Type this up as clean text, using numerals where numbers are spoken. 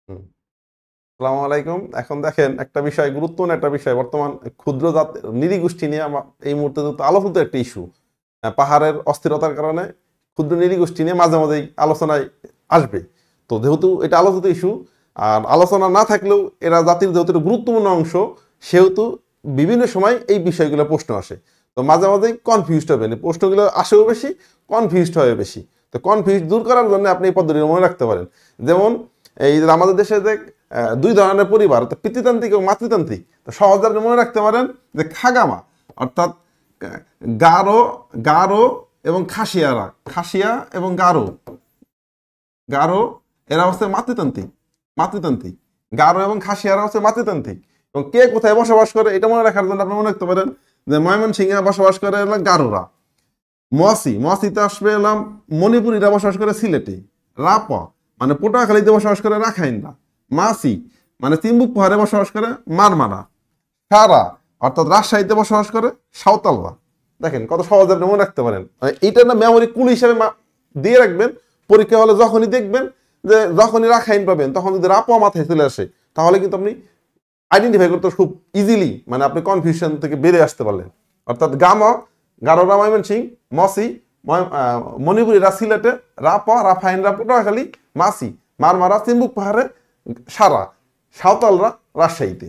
হুম। আসসালামু আলাইকুম। এখন দেখেন একটা বিষয়, গুরুত্বপূর্ণ একটা বিষয়, বর্তমান ক্ষুদ্র জাত নৃগোষ্ঠী নিয়ে এই মুহূর্তে তো আলোচিত একটা ইস্যু। পাহাড়ের অস্থিরতার কারণে ক্ষুদ্র নৃগোষ্ঠী নিয়ে মাঝে মাঝেই আলোচনায় আসবে। তো যেহেতু এটা আলোচিত ইস্যু, আর আলোচনা না থাকলেও এরা জাতির যেহেতু একটা গুরুত্বপূর্ণ অংশ, সেহেতু বিভিন্ন সময় এই বিষয়গুলো প্রশ্ন আসে। তো মাঝে মাঝেই কনফিউজড হবেন, এই প্রশ্নগুলো আসেও বেশি, কনফিউজড হয় বেশি। তো কনফিউজ দূর করার জন্য আপনি এই পদ্ধতিটা মনে রাখতে পারেন। যেমন এই যে আমাদের দেশে যে দুই ধরনের পরিবার, পিতৃতান্ত্রিক এবং মাতৃতান্ত্রিক। তো সহজে আপনি মনে রাখতে পারেন যে খাগামা অর্থাৎ গারো, গারো এবং খাসিয়ারা, খাসিয়া এবং গারো, গারো এরা হচ্ছে মাতৃতান্ত্রিক, মাতৃতান্ত্রিক। গারো এবং খাসিয়ারা হচ্ছে মাতৃতান্ত্রিক। এবং কে কোথায় বসবাস করে এটা মনে রাখার জন্য আপনি মনে রাখতে পারেন যে ময়মনসিংহে বসবাস করে এলাম গারোরা। মহাসিতে আসবে এলাম মণিপুরীরা বসবাস করে সিলেটে। রাপা মানে পটুয়াখালীতে বসবাস করে রাখাইনরা। মাসি মানে চিম্বুক পাহাড়ে বসবাস করে মারমারা। সারা অর্থাৎ রাজশাহীতে বসবাস করে সাঁওতালরা। দেখেন কত সহজে আপনি মনে রাখতে পারেন। এইটা না মেমোরি কুল হিসেবে দিয়ে রাখবেন। পরীক্ষা হলে যখনই দেখবেন যে যখনই রাখাইন পাবেন, তখন যদি রাপা মাথায় চলে আসে, তাহলে কিন্তু আপনি আইডেন্টিফাই করতে খুব ইজিলি, মানে আপনি কনফিউশন থেকে বেরিয়ে আসতে পারলেন। অর্থাৎ গামা গারোরা ময়মনসিং, মসি মণিপুরীরা সিলেটে, রাফাইনরা পটুয়াখালী, মাসি মারমারা চিম্বুক পাহাড়ে, সারা সাঁওতালরা রাজশাহীতে।